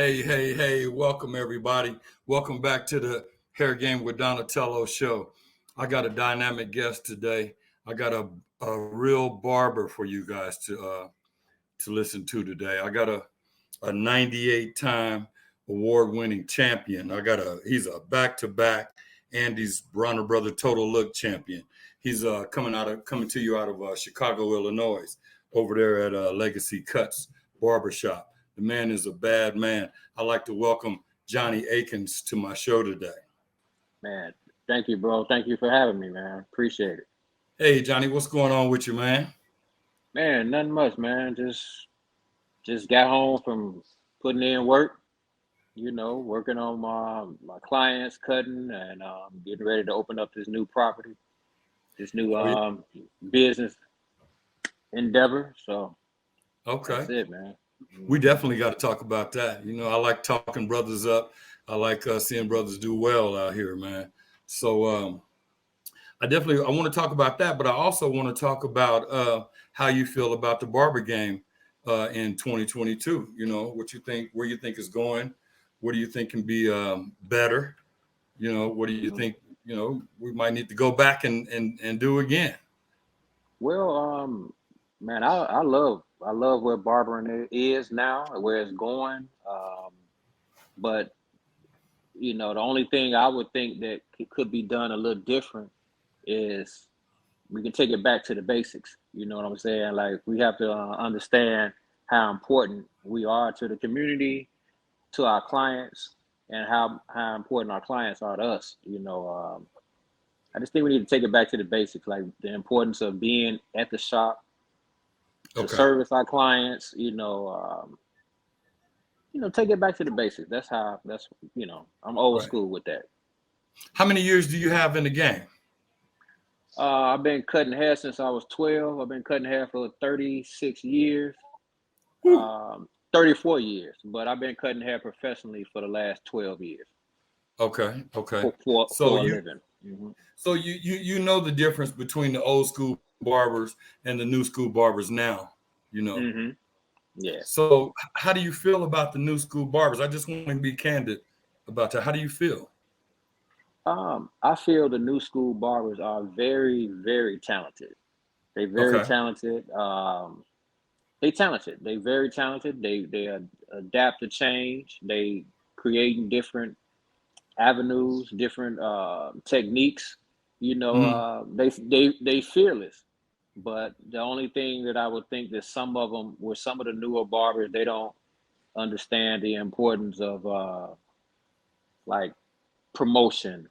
Hey, welcome everybody. Welcome back to the Hair Game with Donatello show. I got a dynamic guest today. I got a real barber for you guys to listen to today. I got a 98 time award-winning champion. He's a back-to-back Andy's Bronner Brother Total Look champion. He's coming to you out of Chicago, Illinois, over there at Legacy Cuts Barbershop. The man is a bad man. I'd like to welcome Johnnie Akon to my show today. Man, thank you, bro. Thank you for having me, man. Appreciate it. Hey, Johnny, what's going on with you, man? Man, nothing much, man. Just got home from putting in work, working on my clients, cutting, and getting ready to open up this new property, this new business endeavor. So Okay. that's it, man. We definitely got to talk about that. You know, I like talking brothers up. I like seeing brothers do well out here, man. So I want to talk about that, but I also want to talk about how you feel about the barber game in 2022. You know, what you think, where you think is going, what do you think can be better? You know, what do you think, we might need to go back and do again? Well, man, I love where barbering is now, where it's going. But the only thing I would think that could be done a little different is we can take it back to the basics. You know what I'm saying? Like we have to understand how important we are to the community, to our clients, and how important our clients are to us. I just think we need to take it back to the basics, like the importance of being at the shop to service our clients. Take it back to the basics. I'm old school with that. How many years do you have in the game? I've been cutting hair since I was 12. I've been cutting hair for 36 years, 34 years, but I've been cutting hair professionally for the last 12 years. Okay. For a living. Mm-hmm. So you know the difference between the old school barbers and the new school barbers now, Mm-hmm. Yeah. So how do you feel about the new school barbers? I just want to be candid about that. How do you feel? I feel the new school barbers are very, very talented. They're very Okay. talented. They talented. They very talented. They adapt to change. They creating different avenues, different techniques. They fearless. But the only thing that I would think that some of the newer barbers, they don't understand the importance of like promotion,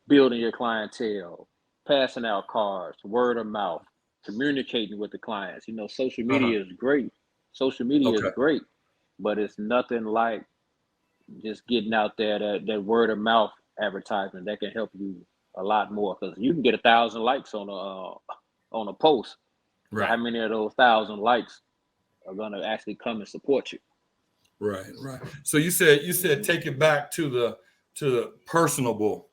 building your clientele, passing out cards, word of mouth, communicating with the clients. Social media is great. Social media is great, but it's nothing like just getting out there that word of mouth advertisement that can help you a lot more, because you can get 1,000 likes on a post. Right. How many of those 1,000 likes are gonna actually come and support you? Right. So you said take it back to the personable,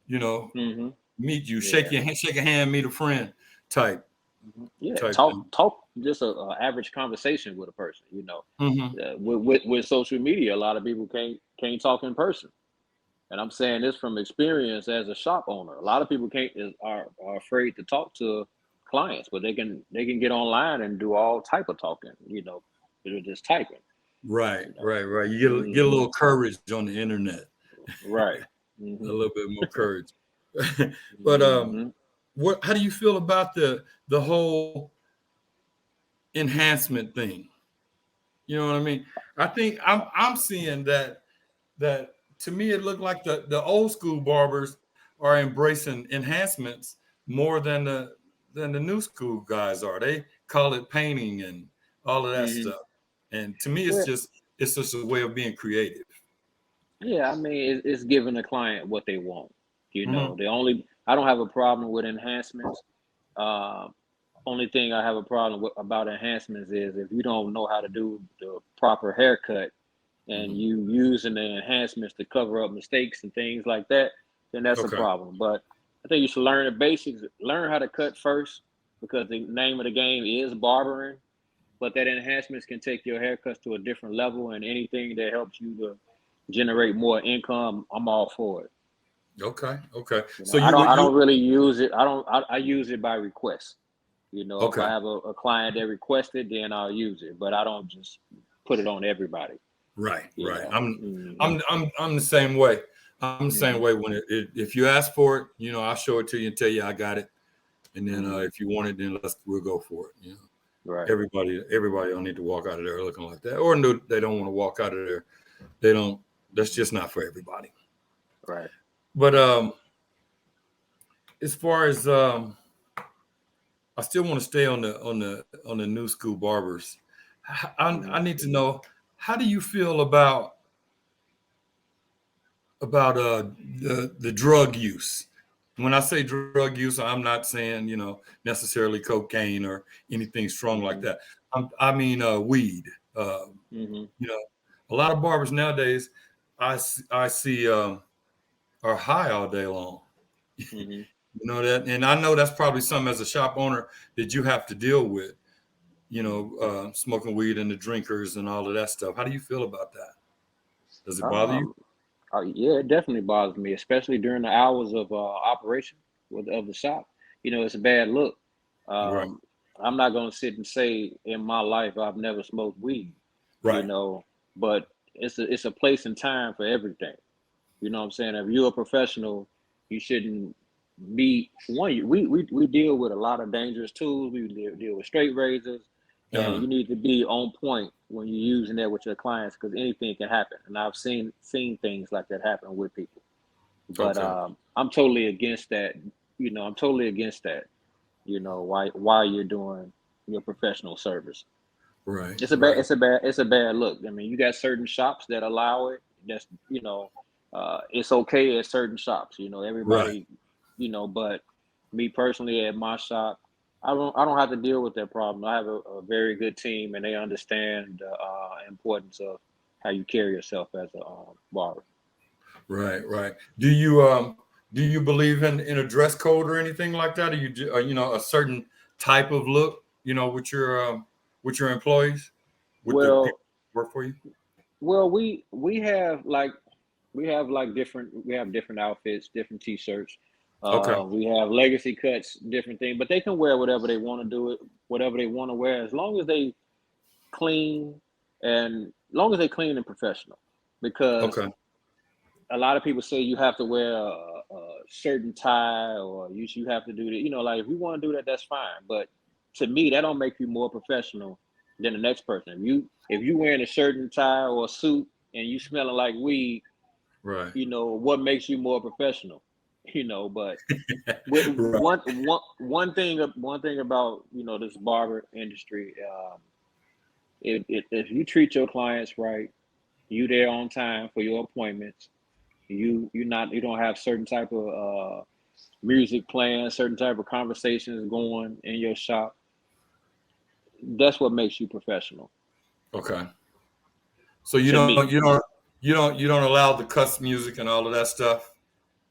Mm-hmm. meet you, shake a hand, meet a friend type. Mm-hmm. Yeah, type talk just a average conversation with a person. Mm-hmm. With social media, a lot of people can't talk in person, and I'm saying this from experience as a shop owner. A lot of people are afraid to talk to clients, but they can get online and do all type of talking. They're just typing. Right. You get a little courage on the internet. Right. Mm-hmm. A little bit more courage. But how do you feel about the whole enhancement thing? You know what I mean? I think I'm seeing that to me it looked like the old school barbers are embracing enhancements more than the new school guys are. They call it painting and all of that stuff. And to me, it's just a way of being creative. Yeah, I mean, it's giving the client what they want. Mm-hmm. I don't have a problem with enhancements. Only thing I have a problem about enhancements is if you don't know how to do the proper haircut and you using the enhancements to cover up mistakes and things like that, then that's a problem. But I think you should learn the basics, learn how to cut first, because the name of the game is barbering. but that enhancements can take your haircuts to a different level, and anything that helps you to generate more income, I'm all for it. Okay. Okay. You know, So you would I you don't really use it. I use it by request. You know, if I okay. have a client that requested, then I'll use it, but I don't just put it on everybody. Right, You right. know. I'm Hmm. I'm I'm I'm the same way. I'm the same Hmm. way when if you ask for it, I'll show it to you and tell you I got it. And then Hmm. if you want it, then we'll go for it. Right. Everybody don't need to walk out of there looking like that, or no, they don't want to walk out of there. They don't. That's just not for everybody. Right. But as far as I still want to stay on the new school barbers. I Hmm. need to know, how do you feel about the drug use? When I say drug use, I'm not saying necessarily cocaine or anything strong like Hmm. that. I mean weed. Uh, Hmm. you know, a lot of barbers nowadays I see are high all day long. Hmm. That, and I know that's probably something as a shop owner that you have to deal with. Smoking weed and the drinkers and all of that stuff. How do you feel about that? Does it bother you? Um, yeah, it definitely bothers me, especially during the hours of operation of the shop. You know, it's a bad look. Right, Um, I'm not gonna sit and say in my life I've never smoked weed. You right. know, but it's a place and time for everything. You know what I'm saying? If you're a professional, you shouldn't be one. We deal with a lot of dangerous tools. We deal with straight razors, and Uh, you need to be on point when you're using that with your clients because anything can happen. And I've seen things like that happen with people. But okay. I'm totally against that. You know, I'm totally against that. You know, why you're doing your professional service. Right, It's a bad, right. it's a bad, it's a bad look. I mean, you got certain shops that allow it. That's it's okay at certain shops. You know, Right. everybody, but me personally at my shop, I don't have to deal with that problem. I have a very good team, and they understand the importance of how you carry yourself as a barber. Right, right. Do you believe in a dress code or anything like that? Or a certain type of look, with your employees, with the people Well, who work for you? we have different outfits, different t-shirts. Okay. We have legacy cuts, different things, but they can wear whatever they want to do it, whatever they want to wear, as long as they clean and long as they clean and professional. Because Okay. a lot of people say you have to wear a certain tie or you have to do that. You know, like if you want to do that, that's fine. But to me, that don't make you more professional than the next person. If you wearing a certain tie or a suit and you smelling like weed, Right. what makes you more professional? But with Right. one thing about this barber industry, if you treat your clients right, you there on time for your appointments. You don't have certain type of music playing, certain type of conversations going in your shop. That's what makes you professional Okay. So you to don't me. you don't you don't allow the cuss music and all of that stuff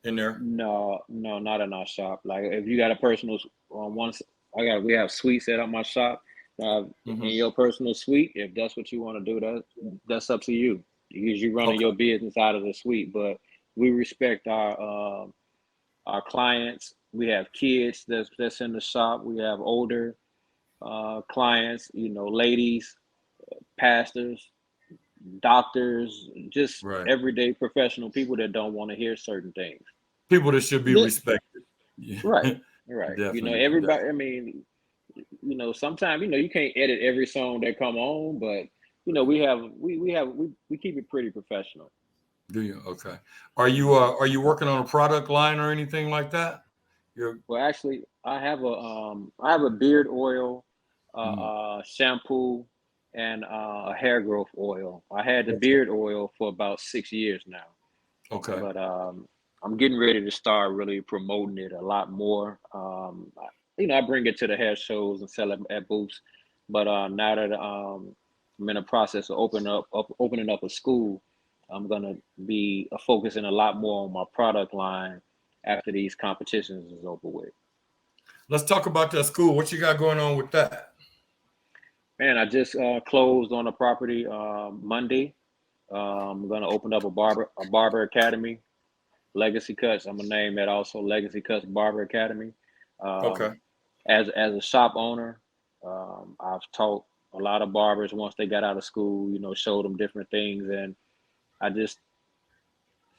in there? No, no, not in our shop. Like if you got a personal once we have suites set up my shop. In Hmm. your personal suite, if that's what you want to do, that's up to you because you're running Okay. your business out of the suite. But we respect our clients. We have kids that's in the shop. We have older clients, ladies, pastors, doctors, just Right. everyday professional people that don't want to hear certain things. People that should be Yeah, respected. Yeah. right, right. Definitely. Everybody. Definitely. I mean, sometimes you can't edit every song that come on, but we keep it pretty professional. Do you? Okay. Are you working on a product line or anything like that? You're Well, actually, I have a beard oil, mm, shampoo, and a hair growth oil. I had the okay. beard oil for about 6 years now, Okay. but I'm getting ready to start really promoting it a lot more. I bring it to the hair shows and sell it at booths, but now that I'm in the process of opening up a school, I'm gonna be focusing a lot more on my product line after these competitions is over with. Let's talk about that school. What you got going on with that? Man, I just closed on a property Monday. I'm gonna open up a barber academy, Legacy Cuts. I'm gonna name that also Legacy Cuts Barber Academy. Okay. Um, as a shop owner, I've taught a lot of barbers once they got out of school. Showed them different things, and I just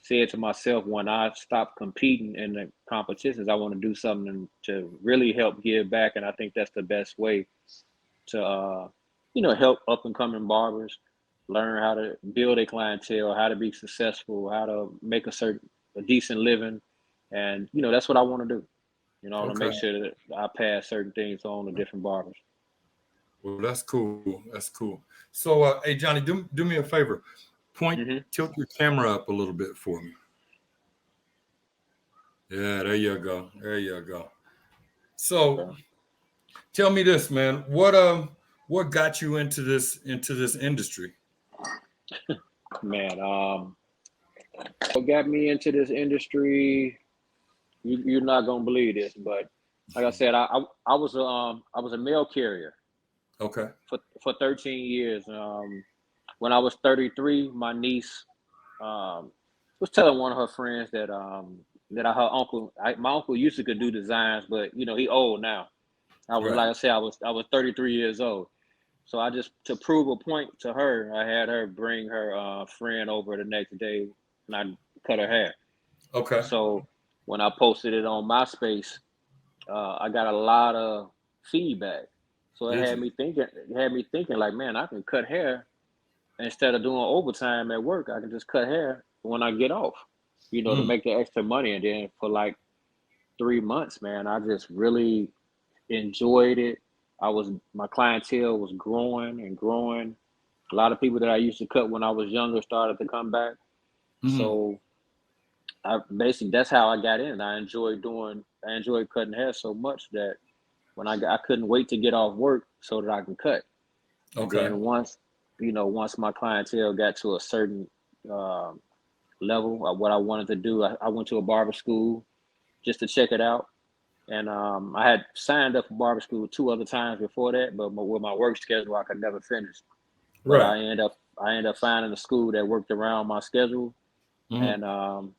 said to myself, when I stop competing in the competitions, I want to do something to really help give back, and I think that's the best way to help up and coming barbers learn how to build a clientele, how to be successful, how to make a decent living, and that's what I want to do. To Okay. make sure that I pass certain things on to different barbers. Well, that's cool. That's cool. So, hey, Johnny, do me a favor. Hmm. Tilt your camera up a little bit for me. Yeah, there you go. There you go. So, Okay. tell me this, man. What got you into this industry? Man, what got me into this industry? You're not gonna believe this, but like I said, I was a mail carrier Okay. for 13 years. When I was 33, my niece was telling one of her friends her uncle, my uncle used to could do designs, but he old now. I was Right. like I said, I was 33 years old. So I just to prove a point to her, I had her bring her friend over the next day, and I cut her hair. Okay. So when I posted it on MySpace, I got a lot of feedback. So it Did had you? me thinking. It had me thinking like, man, I can cut hair instead of doing overtime at work. I can just cut hair when I get off. To Mm, make the extra money. And then for like 3 months, man, I just really enjoyed it. My clientele was growing and growing. A lot of people that I used to cut when I was younger started to come back. mm. So I basically that's how I got in. I enjoyed cutting hair so much that I couldn't wait to get off work so that I can cut. And Okay. then once my clientele got to a certain um, level of what I wanted to do, I went to a barber school just to check it out. And I had signed up for barber school two other times before that, but with my work schedule, I could never finish. But Right. I ended up finding a school that worked around my schedule, Mm. and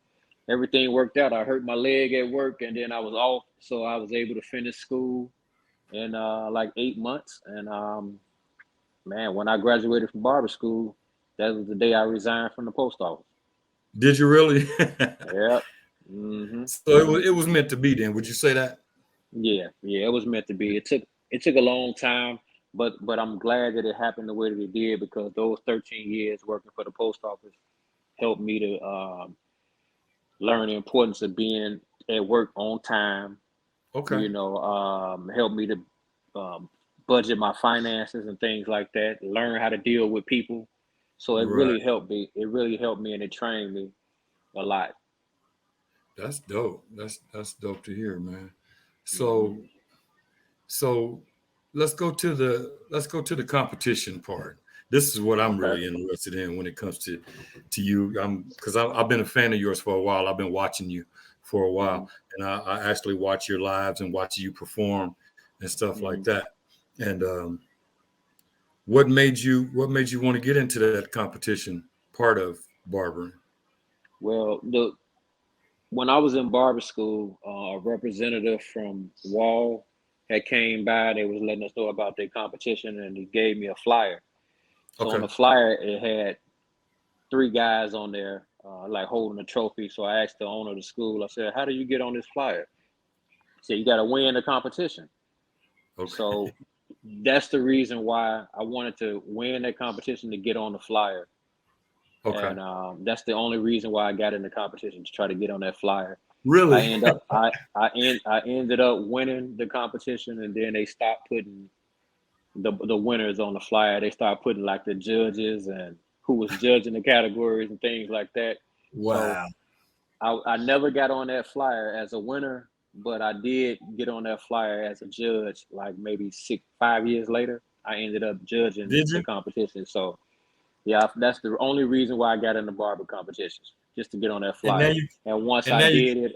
everything worked out. I hurt my leg at work, and then I was off, so I was able to finish school in like 8 months. And man, when I graduated from barber school, that was the day I resigned from the post office. Did you really? Yep. Hmm. So it was meant to be then. Would you say that? Yeah, yeah, it was meant to be. It took a long time, but I'm glad that it happened the way that it did because those 13 years working for the post office helped me to learn the importance of being at work on time. Okay. Helped me to um, budget my finances and things like that. Learn how to deal with people. So it Right. really helped me. It really helped me, and it trained me a lot. That's dope. That's dope to hear, man. Hmm. So so let's go to the competition part. This is what I'm Okay. really interested in when it comes to you. Because I've been a fan of yours for a while. I've been watching you for a Hmm. while, and I actually watch your lives and watch you perform and stuff like Hmm. that. And what made you want to get into that competition part of barbering? Well, the when I was in barber school, a representative from Wall had came by. They was letting us know about their competition, and he gave me a flyer. So on Okay. the flyer, it had three guys on there, like holding a trophy. So I asked the owner of the school. I said, "How do you get on this flyer?" He said, "You got to win the competition." Okay. So that's the reason why I wanted to win that competition to get on the flyer, Okay. and that's the only reason why I got in the competition to try to get on that flyer. I Really? end up I ended up winning the competition, and then they stopped putting the winners on the flyer. They started putting like the judges and who was judging the categories and things like that. So Wow. I never got on that flyer as a winner, but I did get on that flyer as a judge. Like maybe 5 years later, I ended up judging Did the you? competition. So yeah, that's the only reason why I got in the barber competitions, just to get on that And now flyer. you And and now you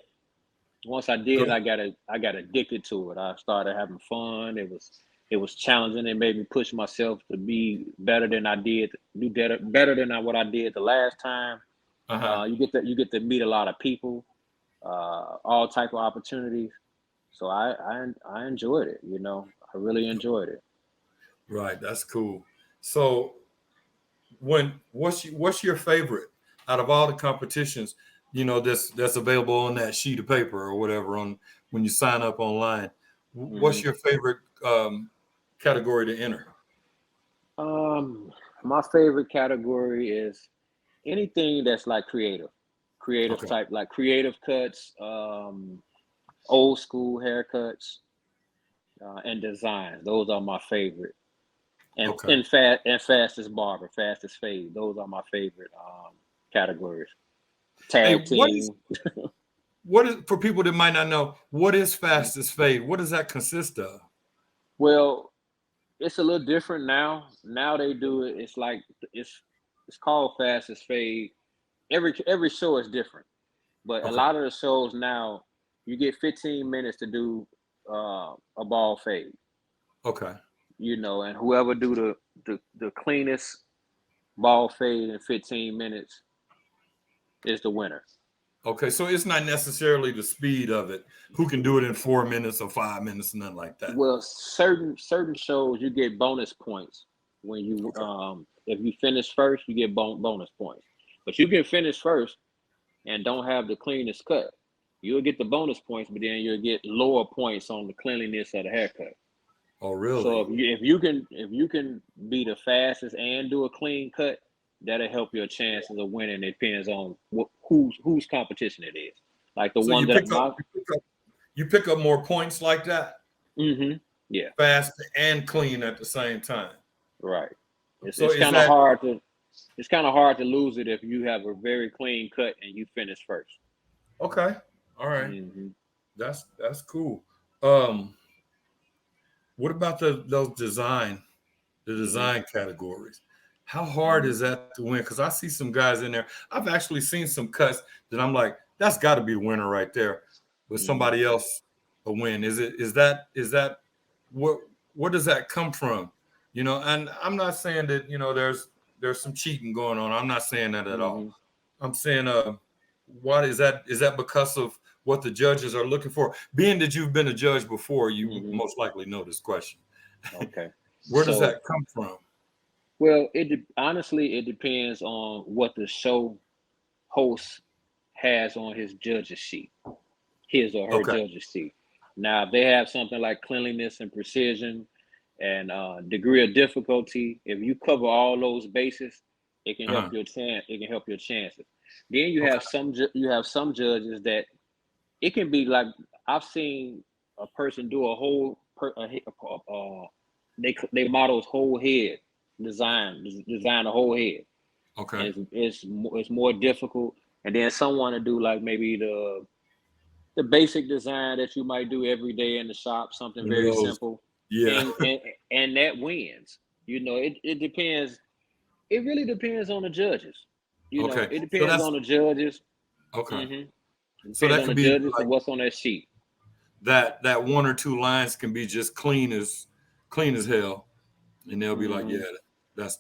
once I did go it, ahead. I got addicted to it. I started having fun. It was It was challenging. It made me push myself to be better than I did, do better than what I did the last time. Uh-huh. You get to meet a lot of people, all type of opportunities. So I enjoyed it. I really enjoyed it. Right. That's cool. So what's your favorite out of all the competitions, that's available on that sheet of paper or whatever on when you sign up online? hmm What's your favorite category to enter? Um, my favorite category is anything that's like creative Okay. type, like creative cuts, old school haircuts, and designs. Those are my favorite. And Okay. fastest barber, fastest fade. Those are my favorite categories. Hey, Tag team. what is for people that might not know, what is fastest fade? What does that consist of? Well, it's a little different now. Now they do it. It's like it's it's called fastest fade. Every show is different, but a Okay. lot of the shows now you get 15 minutes to do a ball fade. Okay. And whoever do the cleanest ball fade in 15 minutes is the winner. Okay. So it's not necessarily the speed of it. Who can do it in 4 minutes or 5 minutes, nothing like that. Well, certain shows you get bonus points when you Okay. if you finish first, you get bonus points. But you can finish first and don't have the cleanest cut. You'll get the bonus points, but then you'll get lower points on the cleanliness of the haircut. Oh, So really? if you can be the fastest and do a clean cut, that'll help your chances of winning. It depends on whose competition it is. Like the So one you that pick up my you pick up you pick up more points like that, yeah, fast and clean at the same time. right. It's So it's is kind of that hard to it's kind of hard to lose it if you have a very clean cut and you finish first. okay? All right. hmm That's cool. Um, what about the hmm design categories? How hard hmm is that to win? Because I see some guys in there. I've actually seen some cuts that I'm like, that's got to be the winner right there. With hmm somebody else a win. Is that what where does that come from? And I'm not saying that, there's some cheating going on. I'm not saying that at all. hmm I'm saying what is that because of what the judges are looking for? Being that you've been a judge before, you hmm most likely know this question. Okay. Where does So, that come from? well, honestly, it depends on what the show host has on his judge's sheet, his or her Okay. judge's sheet. Now, if they have something like cleanliness and precision and degree of difficulty, if you cover all those bases, it can help Uh-huh. your chance. It can help your chances. Then you Okay. have some judges that it can be like I've seen a person do a whole they model's whole head design the whole head, Okay. and it's more difficult. And then someone to do like maybe the basic design that you might do every day in the shop, something One of very those. simple, Yeah. and that wins. It depends. It really depends on the judges. Okay. It So depends that's on the judges. okay. hmm It So depends that on could the be judges like and what's on that sheet. that one or two lines can be just clean as hell, and they'll be like, yeah, hmm that's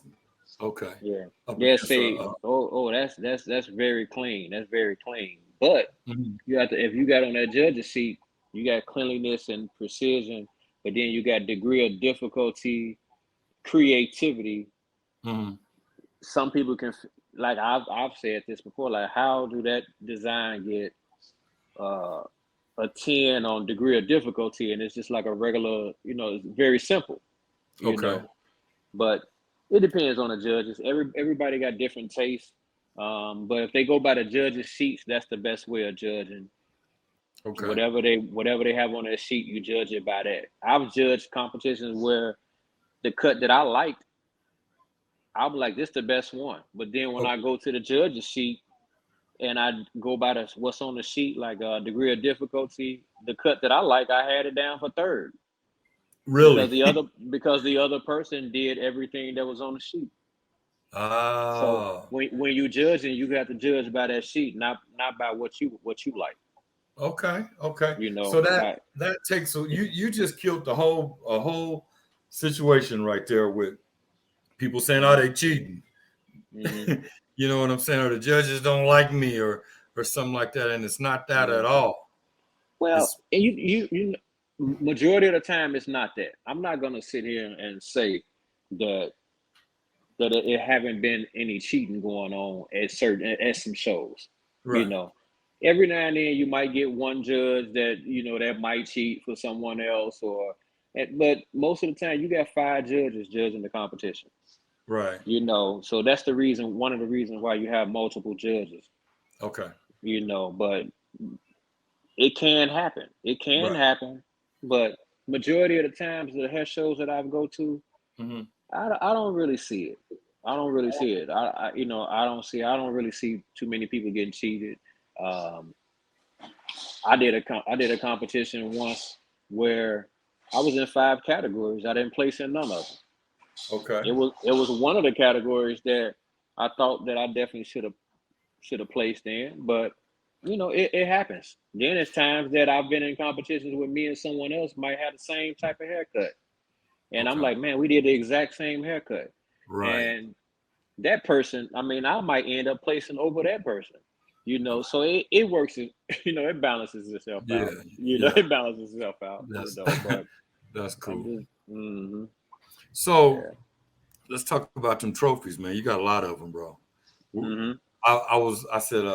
okay. Yeah. Up They'll against say, oh, that's very clean. That's very clean. But mhm. you have to if you got on that judge's seat, you got cleanliness and precision, but then you got degree of difficulty, creativity. Mhm. Some people can like I've said this before, like how do that design get uh a 10 on degree of difficulty and it's just like a regular, it's very simple, you Okay. know. But it depends on the judges. Everybody got different tastes. But if they go by the judges' sheets, that's the best way of judging. Okay. Whatever they have on their sheet, you judge it by that. I've judged competitions where the cut that I liked, I'm like, this is the best one. But then when Oh, I go to the judges' sheet and I go by what's on the sheet, like degree of difficulty, the cut that I like, I had it down for third because really? the other person did everything that was on the sheet. So Ah. when you judging, you got to judge by that sheet, not by what you like. Okay. Okay. You So know, that by that takes so you just killed the whole a whole situation right there with people saying, "Oh, they cheating." Mm-hmm. You know what I'm saying? Or the judges don't like me, or something like that, and it's not that at Mm-hmm. all. Well, It's and majority of the time it's not that. I'm not gonna sit here and say that it haven't been any cheating going on at some shows. You right, know, every now and then you might get one judge that that might cheat for someone else, but most of the time you got five judges judging the competition. right, So that's one of the reasons why you have multiple judges. okay, But it can happen. It can right. happen, but majority of the times the hair shows that I go to, Hmm. I don't really see it. I don't really see it. I don't really see too many people getting cheated. Um, I did a competition once where I was in five categories. I didn't place in none of them. Okay, It was one of the categories that I thought that I definitely should have placed in, but it happens. Then it's times that I've been in competitions with me and someone else might have the same type of haircut. And I'm okay, like, man, we did the exact same haircut. right. And that person, I mean, I might end up placing over that person. So it works, it balances itself Yeah, out. yeah. It balances itself out, That's but that's I'm cool. just, So yeah. let's talk about them trophies, man. You got a lot of them, bro. Hmm. I said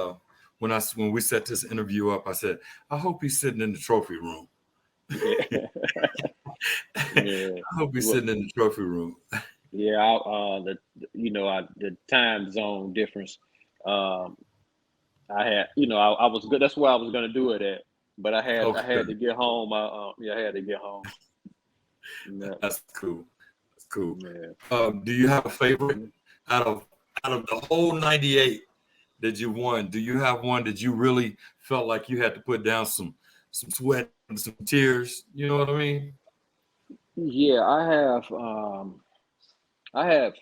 when we set this interview up, I said I hope he's sitting in the trophy room. Yeah. I Yeah. hope he's Well, sitting in the trophy room. yeah, the time zone difference. Um, I had, I was good. That's where I was gonna do it at, but I had to Okay, get home. I had to get home. Yeah, that's cool. That's cool. yeah. Do you have a favorite out of the whole 98 that you won? Do you have one that you really felt like you had to put down some sweat and some tears? You know what I mean? Yeah, I have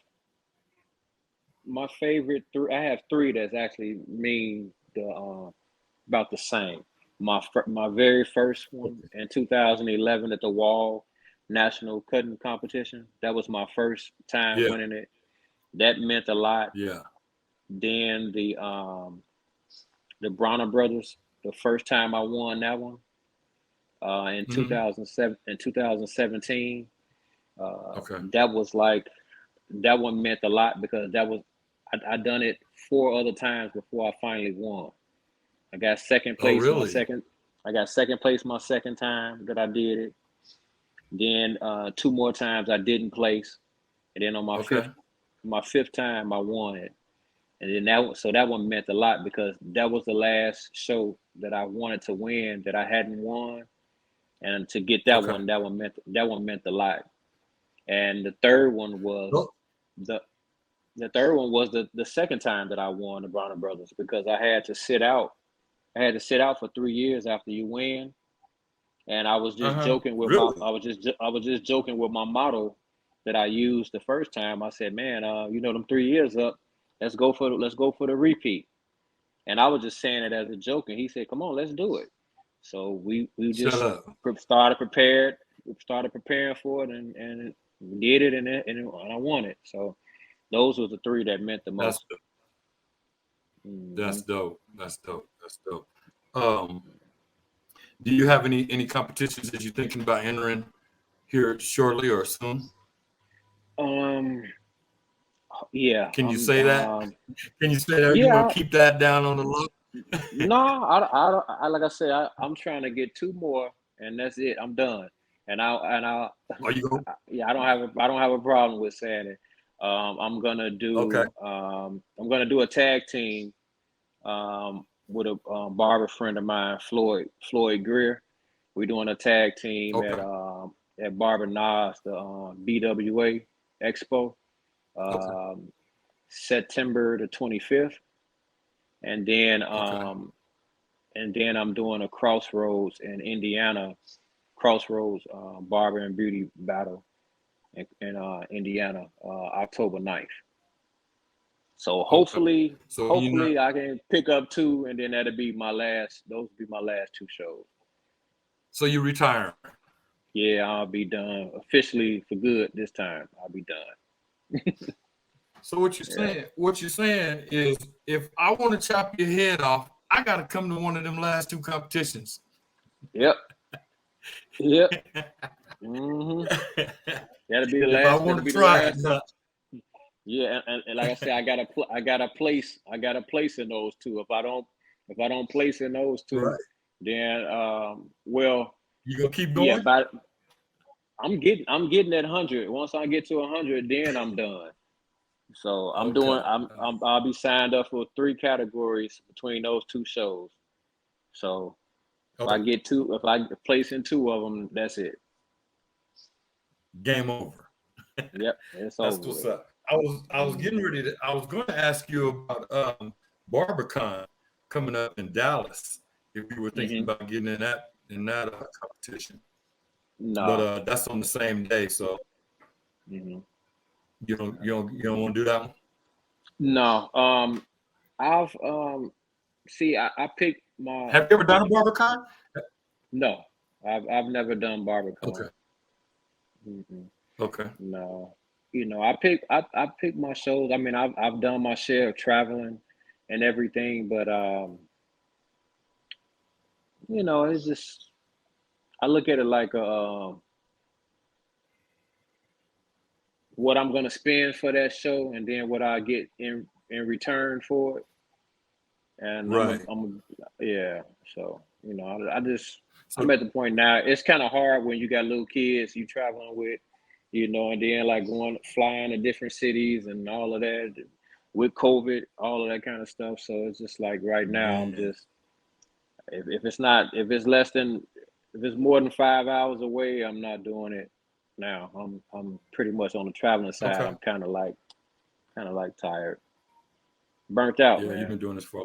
my favorite three. I have three that's actually mean about the same. My very first one in 2011 at the Wall National Cutting Competition. That was my first time Yeah, winning it. That meant a lot. yeah. Then the Bronner Brothers, the first time I won that one in Hmm. 2017. Okay. That was like that one meant a lot because I done it four other times before I finally won. I got second Oh, place my really? second. I got second place my second time that I did it. Then two more times I didn't place, and then on Okay. my fifth time I won it. And then that one meant a lot because that was the last show that I wanted to win that I hadn't won, and to get Okay. that one meant a lot. And Oh, the the third one was the second time that I won the Bronner Brothers because I had to sit out. I had to sit out for 3 years after you win, and I was just uh-huh. joking with Really? I was just joking with my motto that I used the first time. I said, "Man, them 3 years up. Let's go for the repeat." And I was just saying it as a joke, and he said, "Come on, let's do it." So we Shut just up. started preparing for it, and we did it, and I won it. So those were the three that meant the That's most. Hmm. that's dope. That's dope. That's dope. Um, do you have any competitions that you're thinking about entering here shortly or soon? Um, yeah, Can you say that? Can you say that? You want yeah, to keep that down on the low? no, like I said, I'm trying to get two more, and that's it. I'm done. And I, Are you going? yeah, I don't have a problem with saying it. Okay. I'm gonna do a tag team with a barber friend of mine, Floyd Greer. We're doing a tag team Okay. at Barber Nas, the BWA Expo, Okay. um, September the 25th, and then Okay. I'm doing a Crossroads in Indiana, Crossroads Barber and Beauty Battle in Indiana, October 9th. So Okay. So you're not. hopefully I can pick up two, and then that'll be my last. Those will be my last two shows. So you retiring? Yeah, I'll be done officially for good this time. I'll be done. So what you're Yeah. saying, is if I want to chop your head off, I got to come to one of them last two competitions. Yep. Yep. Mm-hmm. That'll be the If I last. That'll want be to the try it, last. Yeah, and like I said, I got a place. I got a place in those two. If I don't place in those two, right? then well, You gonna keep yeah. going? But I'm getting that 100. Once I get to 100, then I'm done. So Okay. I'll be signed up for 3 categories between those 2 shows. So Okay. if I place in 2 of them, that's it. Game over. Yep, it's That's over what's with. up. I was getting ready to. I was going to ask you about BarberCon coming up in Dallas. If you were thinking Mm-hmm. about getting in that competition, but No. that's on the same day, so Mm-hmm. you don't want to do that one. No. I've see I picked my Have you ever done a BarberCon? no. I've never done Okay. barbercon. Mm-hmm. Okay. No. You know, I pick my shows. I mean, I've done my share of traveling and everything, but you know, it's just I look at it like what I'm gonna spend for that show, and then what I get in return for it. And Right. yeah. So you know, I'm So at the point now. It's kind of hard when you got little kids you traveling with, you know, and then like going flying to different cities and all of that with COVID, all of that kind of stuff. So it's just like right now, I'm yeah. just if it's not if it's more than 5 hours away, I'm not doing it now. I'm pretty much on the traveling side. Okay. I'm kind of like tired, burnt out, Yeah, you've man. been doing this for.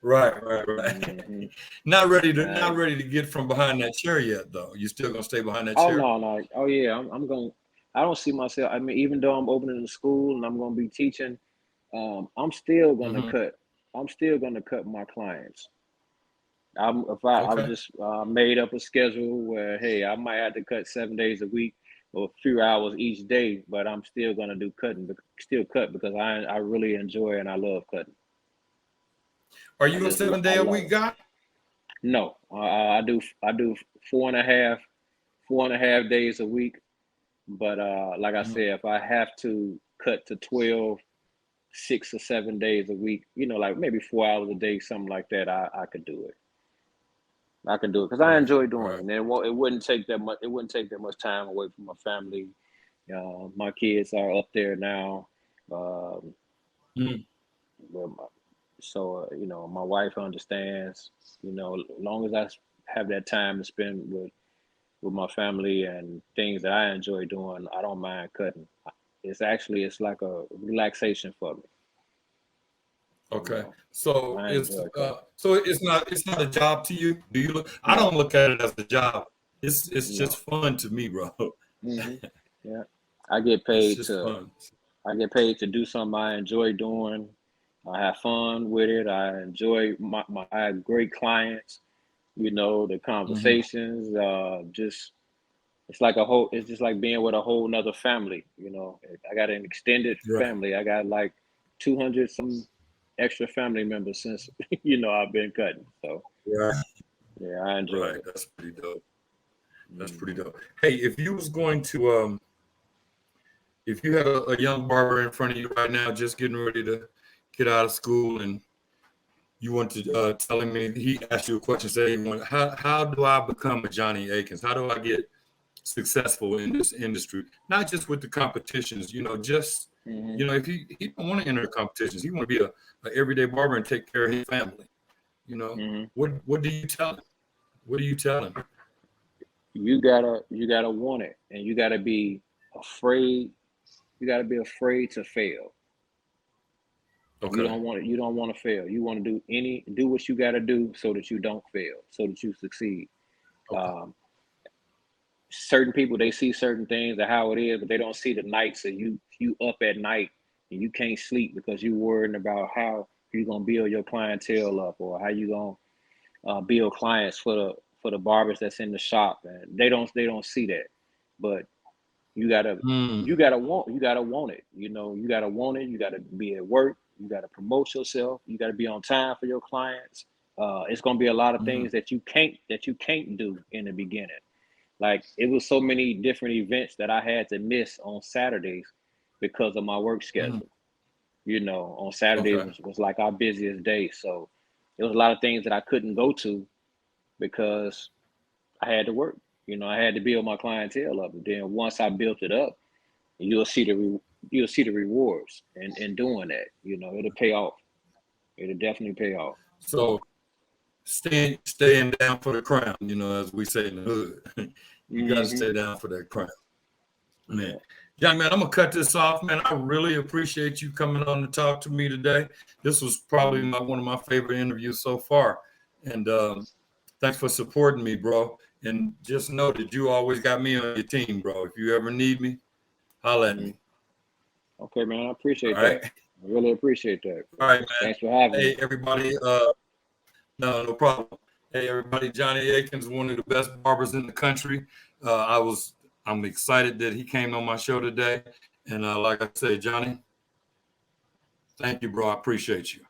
Right. Hmm. Not ready to get from behind that chair yet, though. You still gonna stay behind that Oh chair? no, no. Oh yeah, I'm going. I don't see myself. I mean, even though I'm opening a school and I'm going to be teaching, I'm still going to Hmm. cut. I'm still going to cut my clients. I Okay. just made up a schedule where hey, I might have to cut 7 days a week or a few hours each day, but I'm still going to do cutting, still cut because I really enjoy and I love cutting. Are you a seven I day a love week it. guy? No, I do four and a half 4.5 days a week. But like I Mhm. said, if I have to cut to 12, 6 or 7 days a week, you know, like maybe 4 hours a day, something like that, I could do it. I can do it because I Right. enjoy doing it, Right. and it wouldn't take that much. It wouldn't take that much time away from my family. My kids are up there now, um, Mhm. well, so you know, my wife understands. You know, as long as have that time to spend with my family and things that I enjoy doing, I don't mind cutting. It's like a relaxation for me. You Okay. know, So I enjoy cutting. it's not a job to you. Do you look? I don't No. look at it as a job. It's just No. fun to me, bro. Hmm. Yeah. I get It's paid just to fun. do something I enjoy doing. I have fun with it. I enjoy I have great clients, you know, the Hmm. conversations, just it's just like being with a whole nother family, you know. I got an extended Right. family. I got like 200 some extra family members since you know I've been cutting. So Right. yeah, I enjoy Right. it. That's pretty dope. That's pretty Hmm. dope. Hey, if you was going to if you had a young barber in front of you right now, just getting ready to get out of school, and you want to telling me he asked you a question, say, how do I become a Johnnie Akins? How do I get successful in this industry? Not just with the competitions, just Hmm. if he don't want to enter the competitions, he want to be a everyday barber and take care of his family. Hmm. What do you tell him? What do you tell him? You gotta want it, and afraid. You gotta be afraid to fail. You Okay. don't want it. You don't want to fail. You want to do what you got to do so that you don't fail, so that you succeed. Okay. Um, Certain people they see certain things and how it is, but they don't see the nights that you up at night and you can't sleep because you worrying about how you're gonna build your clientele up or how you gonna build clients for the barbers that's in the shop, and they don't see that. But you gotta Mm, you gotta want it. You know, you gotta want it. You gotta be at work. You gotta promote yourself. You gotta be on time for your clients. It's gonna be a lot of mhm, things that you can't do in the beginning. Like it was so many different events that I had to miss on Saturdays because of my work mhm. schedule. You know, on Saturdays Okay. was like our busiest day. So there was a lot of things that I couldn't go to because I had to work. You know, I had to build my clientele up. And then once I built it up, you'll see you'll see the rewards in doing that. You know, it'll pay off. It'll definitely pay off. So staying down for the crown, as we say in the hood. You got to Hmm. stay down for that crown. Man. Yeah. Young man, I'm gonna cut this off, man. I really appreciate you coming on to talk to me today. This was probably Mhm. one of my favorite interviews so far. And thanks for supporting me, bro. And just know that you always got me on your team, bro. If you ever need me, holla at Mhm. me. Okay, man. I All appreciate that. right. I really appreciate that. All right, man. Thanks for having me. Hey, everybody. No problem. Hey, everybody. Johnnie Akon's one of the best barbers in the country. I'm excited that he came on my show today. And like I say, Johnny, thank you, bro. I appreciate you.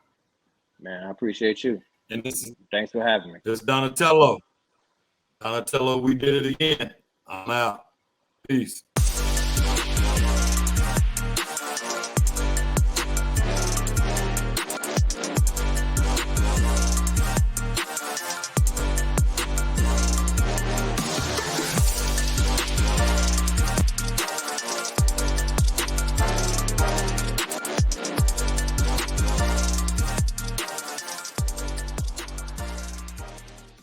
Man, I appreciate you. And this is Thanks for having me. Donatello. Donatello, we did it again. I'm out. Peace.